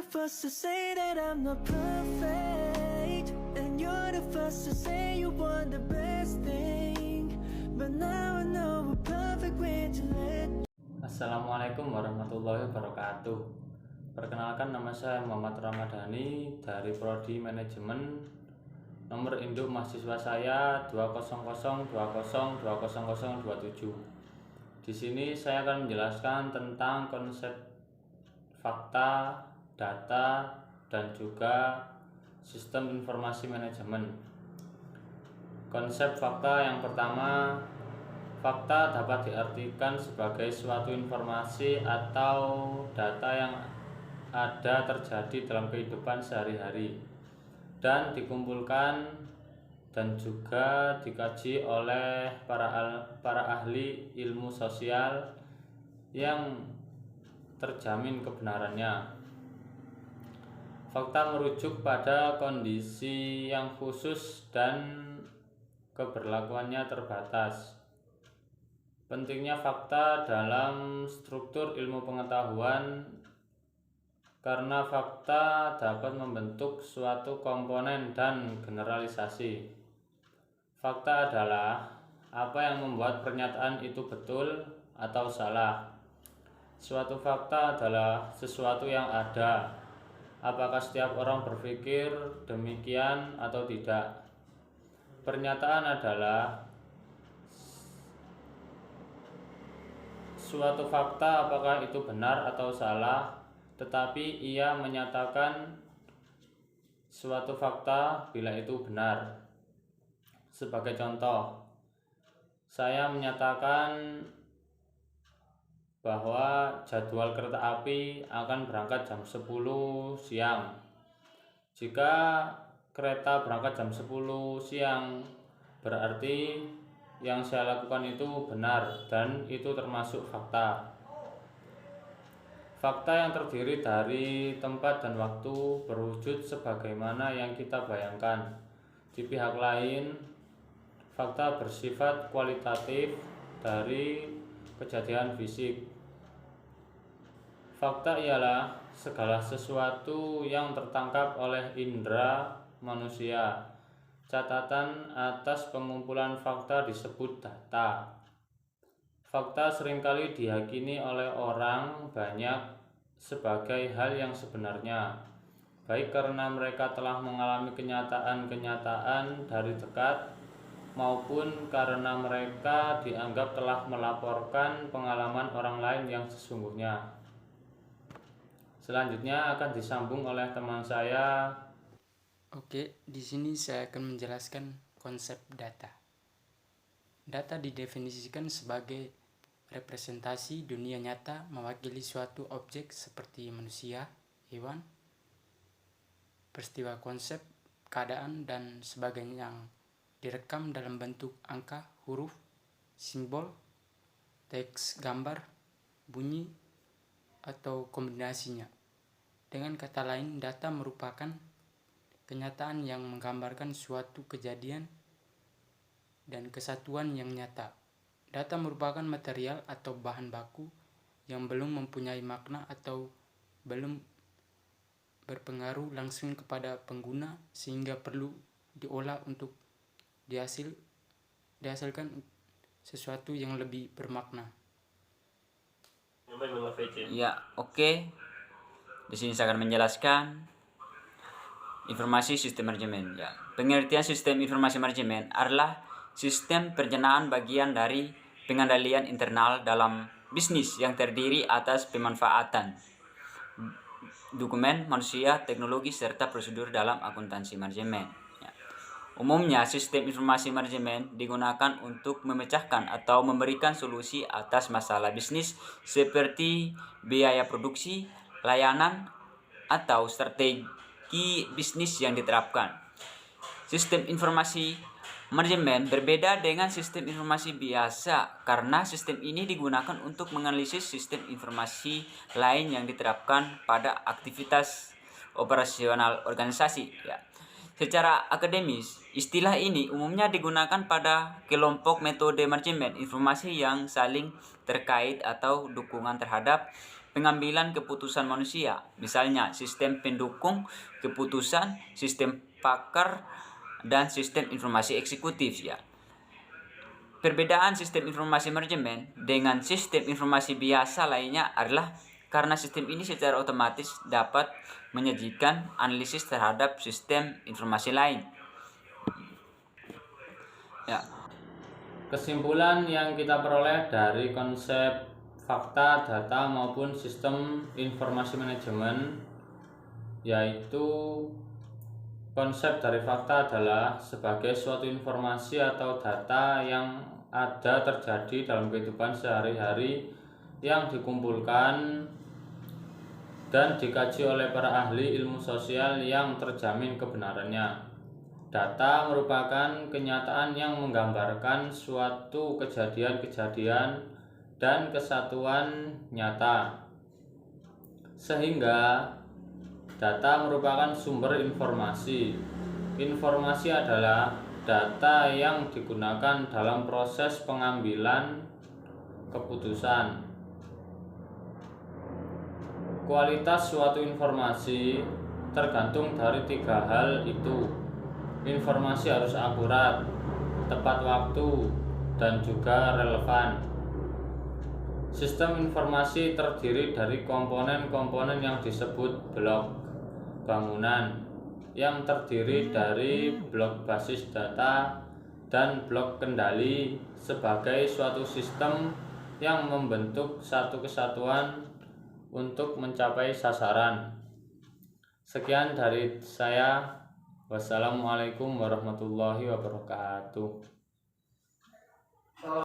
the first to say that I'm not perfect, and you're the first to say you want the best thing, but now I know a perfect way to let. Assalamualaikum warahmatullahi wabarakatuh. Perkenalkan, nama saya Muhammad Ramadhani dari Prodi Manajemen. Nomor induk mahasiswa saya 200202027. Di sini saya akan menjelaskan tentang konsep fakta, data, dan juga sistem informasi manajemen. Konsep fakta yang pertama, fakta dapat diartikan sebagai suatu informasi atau data yang ada terjadi dalam kehidupan sehari-hari dan dikumpulkan dan juga dikaji oleh para ahli ilmu sosial yang terjamin kebenarannya. Fakta merujuk pada kondisi yang khusus dan keberlakuannya terbatas. Pentingnya fakta dalam struktur ilmu pengetahuan karena fakta dapat membentuk suatu komponen dan generalisasi. Fakta adalah apa yang membuat pernyataan itu betul atau salah. Suatu fakta adalah sesuatu yang ada. Apakah setiap orang berpikir demikian atau tidak? Pernyataan adalah suatu fakta, apakah itu benar atau salah, tetapi ia menyatakan suatu fakta bila itu benar. Sebagai contoh, saya menyatakan bahwa jadwal kereta api akan berangkat jam 10 siang. Jika kereta berangkat jam 10 siang, berarti yang saya lakukan itu benar dan itu termasuk fakta. Fakta yang terdiri dari tempat dan waktu berwujud sebagaimana yang kita bayangkan. Di pihak lain, fakta bersifat kualitatif dari kejadian fisik. Fakta ialah segala sesuatu yang tertangkap oleh indera manusia. Catatan atas pengumpulan fakta disebut data. Fakta seringkali diyakini oleh orang banyak sebagai hal yang sebenarnya, baik karena mereka telah mengalami kenyataan-kenyataan dari dekat maupun karena mereka dianggap telah melaporkan pengalaman orang lain yang sesungguhnya. Selanjutnya akan disambung oleh teman saya. Oke, di sini saya akan menjelaskan konsep data. Data didefinisikan sebagai representasi dunia nyata mewakili suatu objek seperti manusia, hewan, peristiwa, konsep, keadaan, dan sebagainya yang direkam dalam bentuk angka, huruf, simbol, teks, gambar, bunyi, atau kombinasinya. Dengan kata lain, data merupakan kenyataan yang menggambarkan suatu kejadian dan kesatuan yang nyata. Data merupakan material atau bahan baku yang belum mempunyai makna atau belum berpengaruh langsung kepada pengguna sehingga perlu diolah untuk dihasilkan sesuatu yang lebih bermakna. Ya, oke. Di sini saya akan menjelaskan informasi sistem manajemen. Ya, pengertian sistem informasi manajemen adalah sistem perencanaan bagian dari pengendalian internal dalam bisnis yang terdiri atas pemanfaatan dokumen, manusia, teknologi, serta prosedur dalam akuntansi manajemen. Ya. Umumnya, sistem informasi manajemen digunakan untuk memecahkan atau memberikan solusi atas masalah bisnis seperti biaya produksi, layanan, atau strategi bisnis yang diterapkan. Sistem informasi manajemen berbeda dengan sistem informasi biasa karena sistem ini digunakan untuk menganalisis sistem informasi lain yang diterapkan pada aktivitas operasional organisasi. Ya. Secara akademis, istilah ini umumnya digunakan pada kelompok metode manajemen informasi yang saling terkait atau dukungan terhadap pengambilan keputusan manusia, misalnya sistem pendukung keputusan, sistem pakar, dan sistem informasi eksekutif ya. Perbedaan sistem informasi manajemen dengan sistem informasi biasa lainnya adalah karena sistem ini secara otomatis dapat menyajikan analisis terhadap sistem informasi lain. Ya, Kesimpulan yang kita peroleh dari konsep fakta, data maupun sistem informasi manajemen yaitu konsep dari fakta adalah sebagai suatu informasi atau data yang ada terjadi dalam kehidupan sehari-hari yang dikumpulkan dan dikaji oleh para ahli ilmu sosial yang terjamin kebenarannya. Data merupakan kenyataan yang menggambarkan suatu kejadian-kejadian dan kesatuan nyata, sehingga data merupakan sumber informasi. Informasi adalah data yang digunakan dalam proses pengambilan keputusan. Kualitas suatu informasi tergantung dari 3 hal itu. Informasi harus akurat, tepat waktu, dan juga relevan. Sistem informasi terdiri dari komponen-komponen yang disebut blok bangunan, yang terdiri dari blok basis data dan blok kendali sebagai suatu sistem yang membentuk satu kesatuan untuk mencapai sasaran. Sekian dari saya. Wassalamualaikum warahmatullahi wabarakatuh.